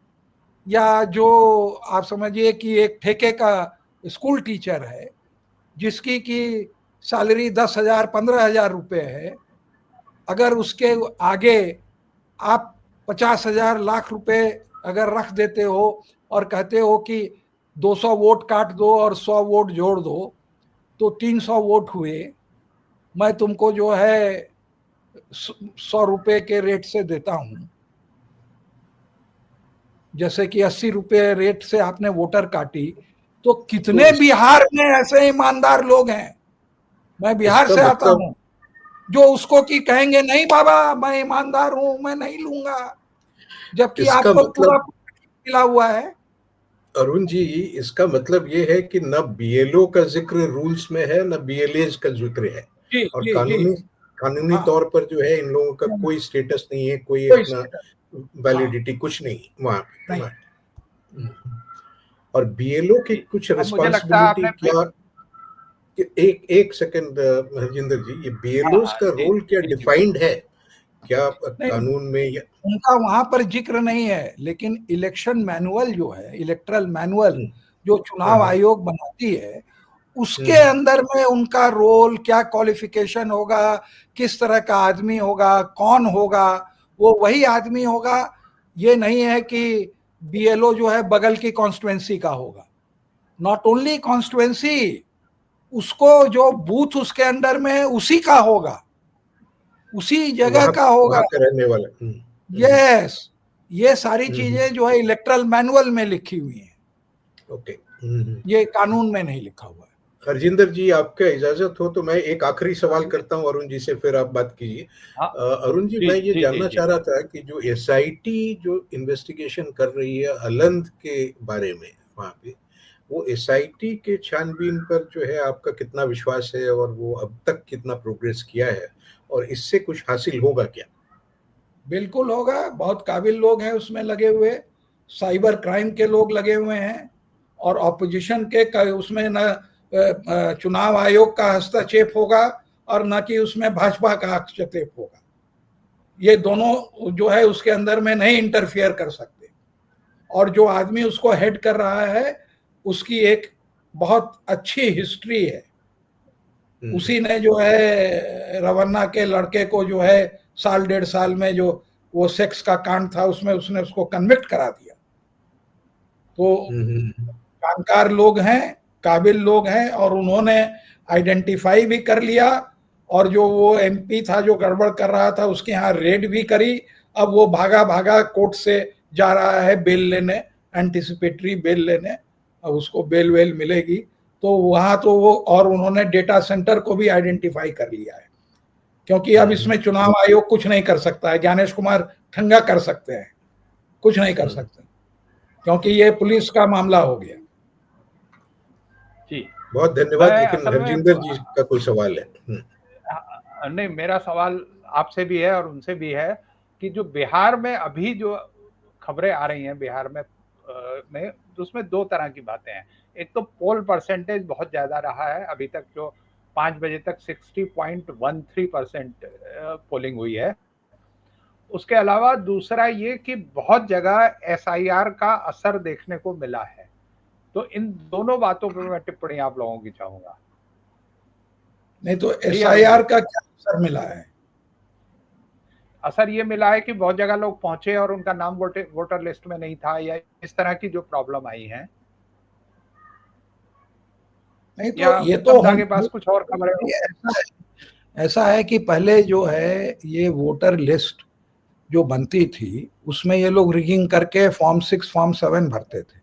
या जो आप समझिए कि एक ठेके का स्कूल टीचर है जिसकी की सैलरी 10,000 15,000 रुपए है, अगर उसके आगे आप 50,000 लाख रुपए अगर रख देते हो और कहते हो कि 200 वोट काट दो और 100 वोट जोड़ दो, तो 300 वोट हुए, मैं तुमको जो है 100 रुपए के रेट से देता हूं, जैसे कि 80 रुपए रेट से आपने वोटर काटी, तो कितने बिहार में ऐसे ईमानदार लोग हैं, मैं बिहार से आता हूं, जो उसको की कहेंगे नहीं बाबा मैं ईमानदार हूं, मैं नहीं लूंगा, जबकि आपको पूरा मिला हुआ है। अरुण जी, इसका मतलब ये है कि न बीएलओ का जिक्र रूल्स में है, न बीएलएज का जिक्र है, और कानूनी तौर पर जो है इन लोगों का कोई स्टेटस नहीं है, कोई अपना वैलिडिटी कुछ नहीं वहां पे। और बीएलओ की कुछ रिस्पांसिबिलिटी क्या, एक सेकंड हरजिंदर जी, ये बीएलओ का रोल क्या डिफाइंड है क्या कानून में? या उनका वहां पर जिक्र नहीं है, लेकिन इलेक्शन मैनुअल जो है, इलेक्ट्रल मैनुअल जो चुनाव आयोग बनाती है, उसके अंदर में उनका रोल क्या, क्वालिफिकेशन होगा, किस तरह का आदमी होगा, कौन होगा, वो वही आदमी होगा। ये नहीं है कि बीएलओ जो है बगल की कॉन्स्टिट्यूएंसी का होगा। नॉट ओनली कॉन्स्टिट्यूएंसी, उसको जो बूथ उसके अंदर में है उसी का होगा, उसी जगह का होगा, रहने वाला। यस, ये सारी चीजें जो है इलेक्ट्रल मैनुअल में लिखी हुई हैं। ओके, ये कानून में नहीं लिखा हुआ है। हरजिंदर जी, आपका इजाजत हो तो मैं एक आखिरी सवाल करता हूं अरुण जी से, फिर आप बात कीजिए। अरुण जी, मैं ये जानना चाह रहा था कि जो एसआईटी जो इन्वेस्टिगेशन कर रही है अलंध के बारे में वहां पे, वो एसआईटी के छानबीन पर जो है आपका कितना विश्वास है, और वो अब तक कितना प्रोग्रेस किया है, और इससे कुछ हासिल होगा क्या? बिल्कुल होगा, बहुत काबिल लोग हैं उसमें लगे हुए, साइबर क्राइम के लोग लगे हुए हैं, और ऑपोजिशन के उसमें न चुनाव आयोग का हस्तक्षेप होगा और न कि उसमें भाजपा का हस्तक्षेप होगा। ये दोनों जो है उसके अंदर में नहीं इंटरफियर कर सकते। और जो आदमी उसको हेड कर रहा है उसकी एक बहुत अच्छी हिस्ट्री है। उसी ने जो है रवन्ना के लड़के को जो है 1.5 साल में जो वो सेक्स का कांड था उसमें उसने उसको कन्विक्ट करा दिया। तो जानकार लोग हैं, काबिल लोग हैं, और उन्होंने आइडेंटिफाई भी कर लिया, और जो वो एमपी था जो गड़बड़ कर रहा था उसके यहाँ रेड भी करी। अब वो भागा भागा कोर्ट से जा रहा है बेल लेने, एंटिसिपेटरी बेल लेने, अब उसको बेल वेल मिलेगी। तो वहां तो वो, और उन्होंने डेटा सेंटर को भी आइडेंटिफाई कर लिया है, क्योंकि अब इसमें चुनाव आयोग कुछ नहीं कर सकता है। ज्ञानेश कुमार ठंगा कर सकते हैं, कुछ नहीं कर सकते, क्योंकि ये पुलिस का मामला हो गया। जी बहुत धन्यवाद। लेकिन हरजिंदर जी का कोई सवाल है? नहीं, मेरा सवाल आपसे भी है और उनसे भी है कि जो बिहार में अभी जो खबरें आ रही हैं बिहार में उसमें 2 तरह की बातें हैं। एक तो पोल परसेंटेज बहुत ज्यादा रहा है, अभी तक जो 5 बजे तक 60.13% पोलिंग हुई है। उसके अलावा दूसरा ये कि बहुत जगह एसआईआर का असर देखने को मिला है। तो इन दोनों बातों पर मैं टिप्पणी आप लोगों की चाहूंगा। नहीं तो एसआईआर का क्या असर मिला है? असर ये मिला है कि बहुत जगह लोग पहुंचे और उनका नाम वोटर लिस्ट में नहीं था, या इस तरह की जो प्रॉब्लम आई है। नहीं तो या ये तो उत्तम दा के पास कुछ और खबरें हो? ऐसा है कि पहले जो है ये वोटर लिस्ट जो बनती थी उसमें ये लोग रिगिंग करके फॉर्म 6 फॉर्म 7 भरते थे।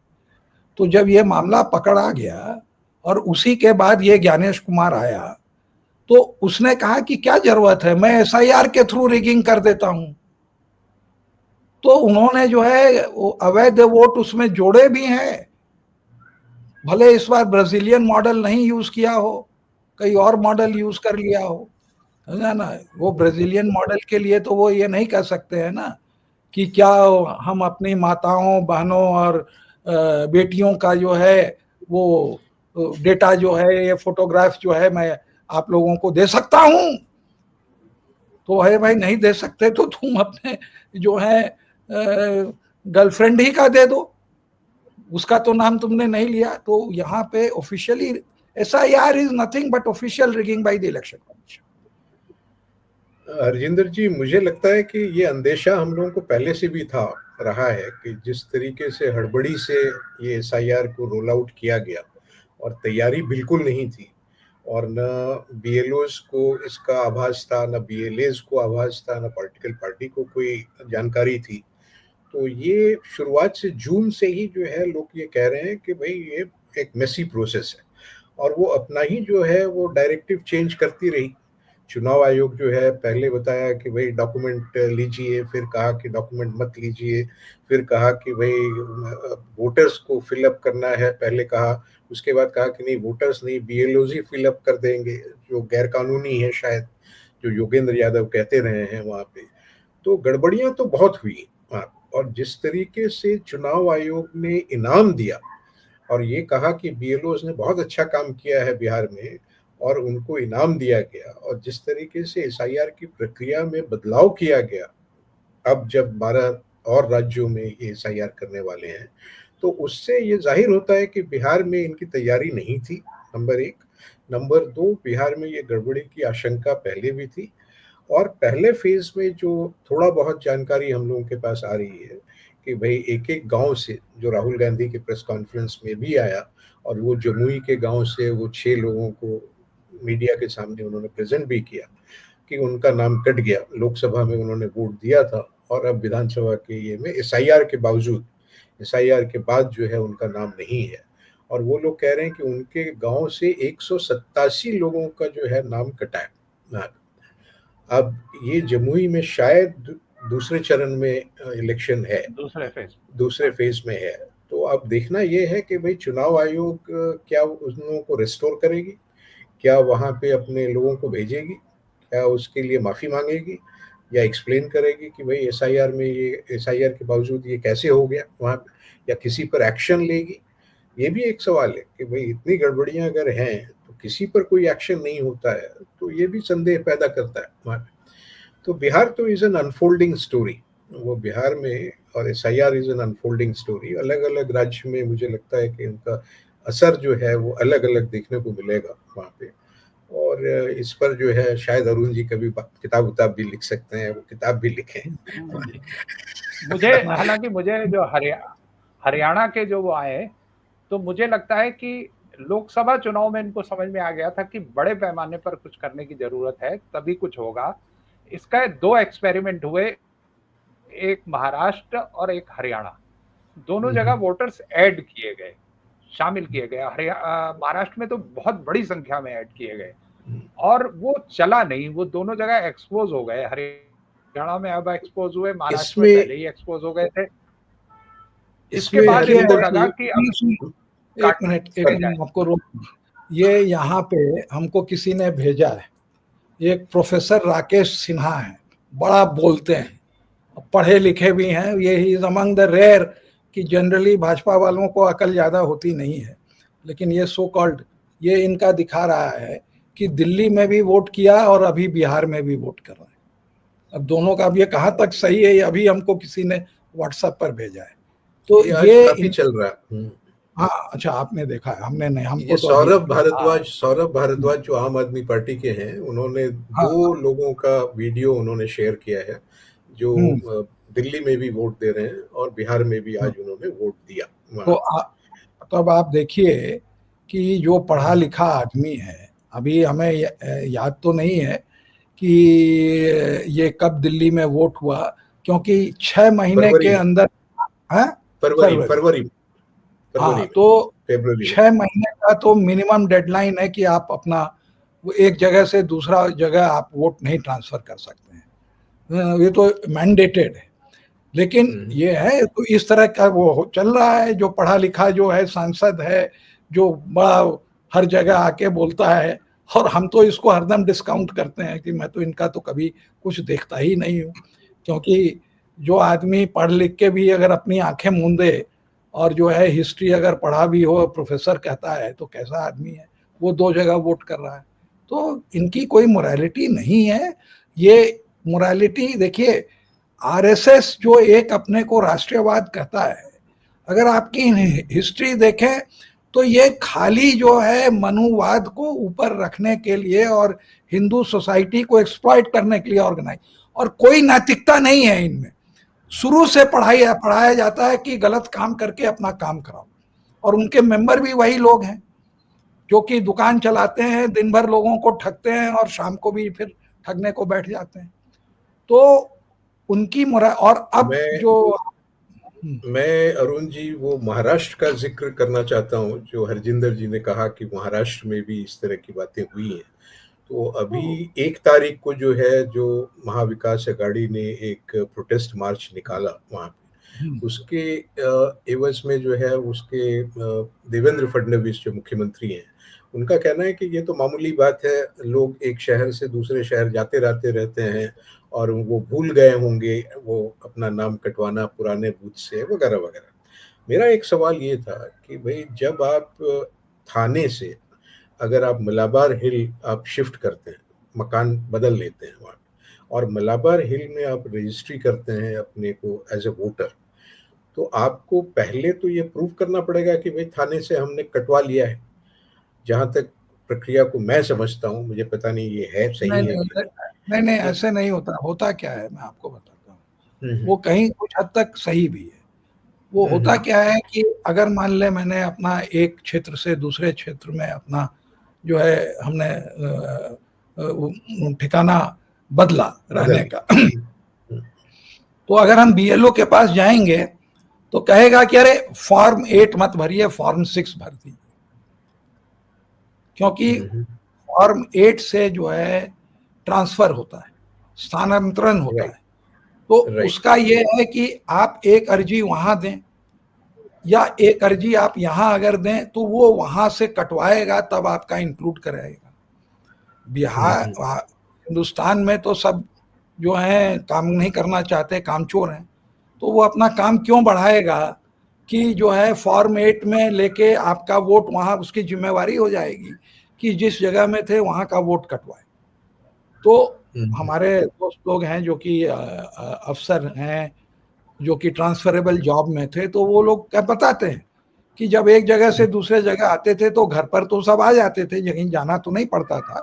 तो जब ये मामला पकड़ा गया और उसी के बाद ये ज्ञानेश कुमार आया तो उसने कहा कि क्या जरूरत है, मैं एसआईआर के थ्रू रिगिंग कर देता हूं। तो उन्होंने जो है वो अवैध वोट उसमें जोड़े भी हैं। भले इस बार ब्राजीलियन मॉडल नहीं यूज किया हो, कई और मॉडल यूज कर लिया हो, है ना। वो ब्राजीलियन मॉडल के लिए तो वो ये नहीं कह सकते हैं ना कि क्या हम अपनी माताओं बहनों और बेटियों का जो है वो डेटा जो है, ये फोटोग्राफ जो है मैं आप लोगों को दे सकता हूं। तो है भाई, नहीं दे सकते तो तुम अपने जो है गर्लफ्रेंड ही का दे दो, उसका तो नाम तुमने नहीं लिया। तो यहाँ पे officially SIR is nothing but official rigging by the election commission. Harjinder ji, मुझे लगता है कि ये अंदेशा हम लोगों को पहले से भी था रहा है कि जिस तरीके से हड़बड़ी से ये एसआईआर को रोल आउट किया गया और तैयारी बिल्कुल नहीं थी, और न बीएलओज को इसका आभास था, न बीएलएज को आभास था, न पॉलिटिकल पार्टी को कोई जानकारी थी। तो ये शुरुआत से जून से ही जो है लोग ये कह रहे हैं कि भाई ये एक मेसी प्रोसेस है, और वो अपना ही जो है वो डायरेक्टिव चेंज करती रही। चुनाव आयोग जो है पहले बताया कि भाई डॉक्यूमेंट लीजिए, फिर कहा कि डॉक्यूमेंट मत लीजिए, फिर कहा कि भाई वोटर्स को फिलअप करना है, पहले कहा, उसके बाद कहा कि नहीं वोटर्स नहीं बीएलओज ही फिलअप कर देंगे, जो गैर कानूनी है शायद, जो योगेंद्र यादव कहते रहे हैं वहाँ पे। तो गड़बड़ियां तो बहुत हुई वहाँ। और जिस तरीके से चुनाव आयोग ने इनाम दिया और ये कहा कि बीएलओज ने बहुत अच्छा काम किया है बिहार में और उनको इनाम दिया गया, और जिस तरीके से एसआईआर की प्रक्रिया में बदलाव किया गया, अब जब 12 और राज्यों में ये एसआईआर करने वाले हैं, तो उससे ये जाहिर होता है कि बिहार में इनकी तैयारी नहीं थी, नंबर एक। नंबर दो, बिहार में ये गड़बड़ी की आशंका पहले भी थी, और पहले फेज में जो थोड़ा बहुत जानकारी हम लोगों के पास आ रही है कि भाई एक एक गांव से, जो राहुल गांधी के प्रेस कॉन्फ्रेंस में भी आया, और वो जमुई के गांव से वो 6 लोगों को मीडिया के सामने उन्होंने प्रेजेंट भी किया कि उनका नाम कट गया, लोकसभा में उन्होंने वोट दिया था और अब विधानसभा के ये में एसआईआर के बावजूद, एसआईआर के बाद जो है उनका नाम नहीं है। और वो लोग कह रहे हैं कि उनके गांव से 187 लोगों का जो है नाम कटा है। अब ये जमुई में शायद दूसरे चरण में इलेक्शन है, दूसरे फेज में है। तो अब देखना ये है कि भाई चुनाव आयोग क्या उन लोगों को रिस्टोर करेगी, क्या वहाँ पे अपने लोगों को भेजेगी, क्या उसके लिए माफ़ी मांगेगी, या एक्सप्लेन करेगी कि भाई एसआईआर में ये, एसआईआर के बावजूद ये कैसे हो गया वहाँ पे, या किसी पर एक्शन लेगी। ये भी एक सवाल है कि भाई इतनी गड़बड़ियां अगर हैं तो किसी पर कोई एक्शन नहीं होता है, तो ये भी संदेह पैदा करता है वहाँ पे। तो बिहार तो इज एन अनफोल्डिंग स्टोरी, वो बिहार में, और SIR is an unfolding story. अलग अलग राज्य में मुझे लगता है कि उनका असर जो है वो अलग अलग देखने को मिलेगा वहाँ पे। और इस पर जो है शायद अरुण जी कभी किताब उताब भी लिख सकते हैं, वो किताब भी लिखें। मुझे हालांकि मुझे जो हरियाणा के जो वो आए, तो मुझे लगता है कि लोकसभा चुनाव में इनको समझ में आ गया था कि बड़े पैमाने पर कुछ करने की जरूरत है, तभी कुछ होगा। इसका 2 एक्सपेरिमेंट हुए, एक महाराष्ट्र और एक हरियाणा। दोनों जगह वोटर्स ऐड किए गए, शामिल किए गए। महाराष्ट्र में तो बहुत बड़ी संख्या में ऐड किए गए और वो चला नहीं, वो दोनों जगह एक्सपोज हो गए। हरियाणा में अब एक्सपोज हुए, महाराष्ट्र में पहले ही एक्सपोज हो गए थे। इसके बाद इनको लगा कि एक मिनट आपको रोक, ये यहाँ पे हमको किसी ने भेजा है, एक प्रोफेसर राकेश सिन्हा है, बड़ा बोलते हैं, पढ़े लिखे भी हैं। ये ही इज अमंग द रेयर कि जनरली भाजपा वालों को अकल ज़्यादा होती नहीं है, लेकिन ये सो कॉल्ड, ये इनका दिखा रहा है कि दिल्ली में भी वोट किया और अभी बिहार में भी वोट कर रहा है। अब दोनों का अब ये कहाँ तक सही है, ये अभी हमको किसी ने व्हाट्सएप पर भेजा है। तो ये काफी चल रहा है। हाँ, अच्छा, आपने देखा है, हमने नहीं, हमको ये तो सौरभ भारद्वाज जो आम आदमी पार्टी के हैं, उन्होंने 2 लोगों का वीडियो उन्होंने शेयर किया है जो दिल्ली में भी वोट दे रहे हैं और बिहार में भी आज उन्होंने वोट दिया। तो अब आप देखिए कि जो पढ़ा लिखा आदमी है, अभी हमें याद तो नहीं है कि ये कब दिल्ली में वोट हुआ, क्योंकि 6 महीने के अंदर, फरवरी हाँ, में, तो फरवरी 6 महीने का तो मिनिमम डेडलाइन है कि आप अपना वो एक जगह से दूसरा जगह आप वोट नहीं ट्रांसफर कर सकते हैं, ये तो मैंडेटेड है। लेकिन ये है तो इस तरह का वो चल रहा है, जो पढ़ा लिखा जो है सांसद है, जो बड़ा हर जगह आके बोलता है, और हम तो इसको हरदम डिस्काउंट करते हैं कि मैं तो इनका तो कभी कुछ देखता ही नहीं हूँ, क्योंकि जो आदमी पढ़ लिख के भी अगर अपनी आंखें मूंदे और जो है हिस्ट्री अगर पढ़ा भी हो, प्रोफेसर कहता है, तो कैसा आदमी है, वो 2 जगह वोट कर रहा है। तो इनकी कोई मोरालिटी नहीं है। ये मोरालिटी देखिए, आरएसएस जो एक अपने को राष्ट्रीयवाद कहता है, अगर आपकी हिस्ट्री देखें तो ये खाली जो है मनुवाद को ऊपर रखने के लिए और हिंदू सोसाइटी को एक्सप्लॉइट करने के लिए ऑर्गेनाइज, और कोई नैतिकता नहीं है इनमें। शुरू से पढ़ाया जाता है कि गलत काम करके अपना काम कराओ, और उनके मेंबर भी वही लोग हैं जो कि दुकान चलाते हैं, दिन भर लोगों को ठगते हैं और शाम को भी फिर ठगने को बैठ जाते हैं। तो उनकी और अब जो मैं अरुण जी वो महाराष्ट्र का जिक्र करना चाहता हूँ, जो हरजिंदर जी ने कहा कि महाराष्ट्र में भी इस तरह की बातें हुई हैं। तो अभी 1 तारीख को जो है, जो महाविकास अघाड़ी ने एक प्रोटेस्ट मार्च निकाला वहाँ पे, उसके एवज में जो है उसके देवेंद्र फडणवीस जो मुख्यमंत्री हैं, उनका कहना है कि ये तो मामूली बात है, लोग एक शहर से दूसरे शहर जाते रहते हैं और वो भूल गए होंगे वो अपना नाम कटवाना पुराने बूथ से वगैरह वगैरह। मेरा एक सवाल ये था कि भाई, जब आप थाने से अगर आप मलाबार हिल आप शिफ्ट करते हैं, मकान बदल लेते हैं वहाँ, और मलाबार हिल में आप रजिस्ट्री करते हैं अपने को एज ए वोटर, तो आपको पहले तो ये प्रूव करना पड़ेगा कि भाई थाने से हमने कटवा लिया है। जहाँ तक प्रक्रिया को मैं समझता हूँ, मुझे पता नहीं ये है सही है कि नहीं, ऐसे नहीं होता। होता क्या है, मैं आपको बताता हूँ, वो कहीं कुछ हद तक सही भी है। वो होता क्या है कि अगर मान ले मैंने अपना एक क्षेत्र से दूसरे क्षेत्र में अपना जो है हमने ठिकाना बदला रहने का, तो अगर हम बीएलओ के पास जाएंगे तो कहेगा कि अरे फॉर्म 8 मत भरिए, फॉर्म 6 भर दीजिए, क्योंकि फॉर्म 8 से जो है ट्रांसफर होता है, स्थानांतरण होता है। तो उसका ये है कि आप एक अर्जी वहां दें या एक अर्जी आप यहां अगर दें तो वो वहां से कटवाएगा, तब आपका इंक्लूड कराएगा। बिहार हिंदुस्तान में तो सब जो है काम नहीं करना चाहते, कामचोर हैं, तो वो अपना काम क्यों बढ़ाएगा कि जो है फॉर्म 8 में लेके आपका वोट वहां, उसकी जिम्मेवारी हो जाएगी कि जिस जगह में थे वहां का वोट कटवाए। तो हमारे दोस्त लोग हैं जो कि अफसर हैं, जो कि ट्रांसफरेबल जॉब में थे, तो वो लोग क्या बताते हैं कि जब एक जगह से दूसरे जगह आते थे तो घर पर तो सब आ जाते थे, कहीं जाना तो नहीं पड़ता था,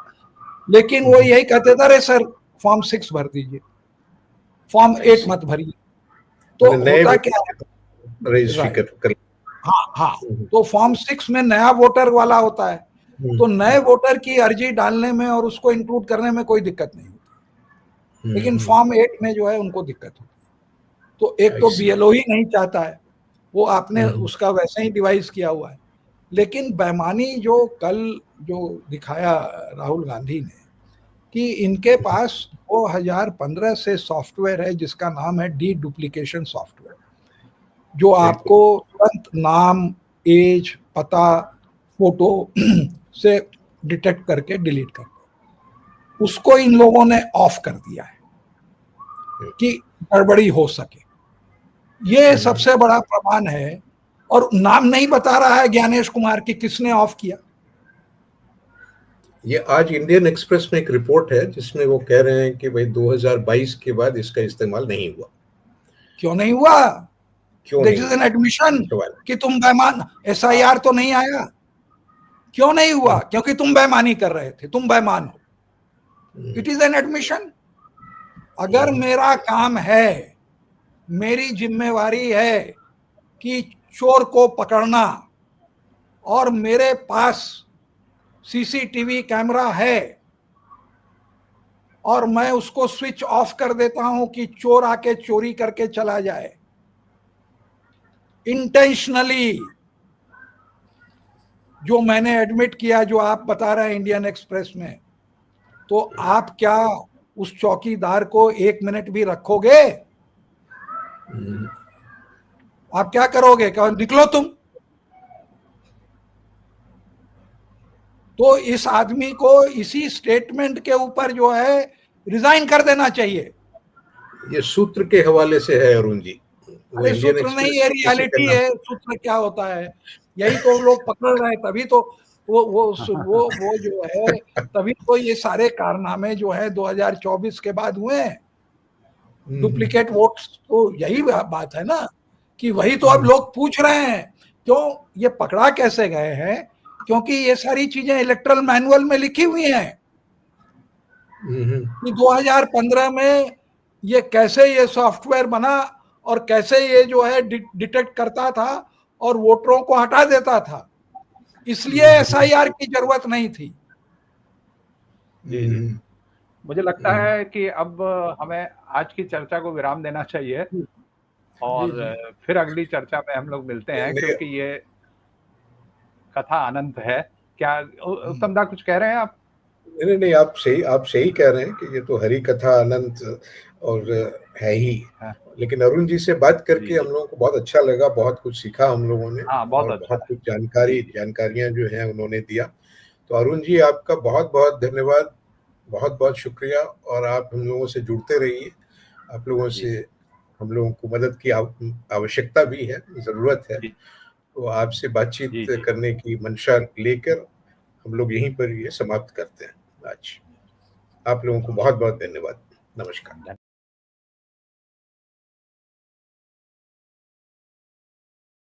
लेकिन वो यही कहते थे, अरे सर फॉर्म 6 भर दीजिए, फॉर्म 8 मत भरिए। तो होता क्या है, हाँ, तो फॉर्म 6 में नया वोटर वाला होता है, तो नए वोटर की अर्जी डालने में और उसको इंक्लूड करने में कोई दिक्कत नहीं होती, लेकिन फॉर्म 8 में जो है उनको दिक्कत होती है। तो एक तो बीएलओ ही नहीं चाहता है, वो आपने उसका वैसे ही डिवाइस किया हुआ है। लेकिन बेईमानी जो कल जो दिखाया राहुल गांधी ने कि इनके पास 2015 से सॉफ्टवेयर है जिसका नाम है डी डुप्लीकेशन सॉफ्टवेयर, जो आपको तुरंत नाम, एज, पता, फोटो से डिटेक्ट करके डिलीट कर, उसको इन लोगों ने ऑफ कर दिया है कि गड़बड़ी हो सके। ये सबसे बड़ा प्रमाण है, और नाम नहीं बता रहा है ज्ञानेश कुमार की किसने ऑफ किया। ये आज इंडियन एक्सप्रेस में एक रिपोर्ट है जिसमें वो कह रहे हैं कि भाई 2022 के बाद इसका इस्तेमाल नहीं हुआ। क्यों नहीं हुआ? दिस इज एन एडमिशन कि तुम बेईमान, एसआईआर तो नहीं आया, क्यों नहीं हुआ? क्योंकि तुम बेईमानी कर रहे थे, तुम बेईमान हो। It is an admission. अगर मेरा काम है, मेरी जिम्मेवारी है कि चोर को पकड़ना, और मेरे पास सीसीटीवी कैमरा है और मैं उसको स्विच ऑफ कर देता हूं कि चोर आके चोरी करके चला जाए, इंटेंशनली, जो मैंने एडमिट किया, जो आप बता रहे हैं इंडियन एक्सप्रेस में, तो आप क्या उस चौकीदार को 1 मिनट भी रखोगे? आप क्या करोगे? कहो निकलो तुम। तो इस आदमी को इसी स्टेटमेंट के ऊपर जो है रिजाइन कर देना चाहिए। ये सूत्र के हवाले से है अरुण जी, वो अरे इंडियन सूत्र नहीं, एक्सप्रेस ये को किसी का रियलिटी नाम। है। सूत्र क्या होता है? यही तो लोग पकड़ रहे हैं, तभी तो वो जो है, तभी तो ये सारे कारनामे जो है 2024 के बाद हुए हैं। डुप्लीकेट वोट्स, तो यही बात है ना, कि वही तो अब लोग पूछ रहे हैं क्यों ये पकड़ा कैसे गए हैं, क्योंकि ये सारी चीजें इलेक्ट्रल मैनुअल में लिखी हुई हैं कि 2015 में ये कैसे ये सॉफ्टवेयर बना और कैसे ये जो है डिटेक्ट करता था और वोटरों को हटा देता था, इसलिए एसआईआर की जरूरत नहीं थी। जी जी, मुझे लगता है कि अब हमें आज की चर्चा को विराम देना चाहिए और जी। फिर अगली चर्चा में हम लोग मिलते हैं, क्योंकि ये कथा अनंत है। क्या उत्तम दा कुछ कह रहे हैं आप? नहीं नहीं, आप सही कह रहे हैं कि ये तो हरी कथा अनंत और है ही। हाँ, लेकिन अरुण जी से बात जी करके जी, हम लोगों को बहुत अच्छा लगा, बहुत कुछ सीखा हम लोगों ने, हाँ बहुत और अच्छा बहुत है। कुछ जी जी, जानकारियां जो है उन्होंने दिया। तो अरुण जी, आपका बहुत बहुत धन्यवाद, बहुत बहुत शुक्रिया, और आप हम लोगों से जुड़ते रहिए। आप लोगों जी से हम लोगों को मदद की आवश्यकता भी है, ज़रूरत है। जी, तो आपसे बातचीत जी जी। करने की मंशा लेकर हम लोग यहीं पर ये समाप्त करते हैं आज। आप लोगों को बहुत बहुत धन्यवाद। नमस्कार।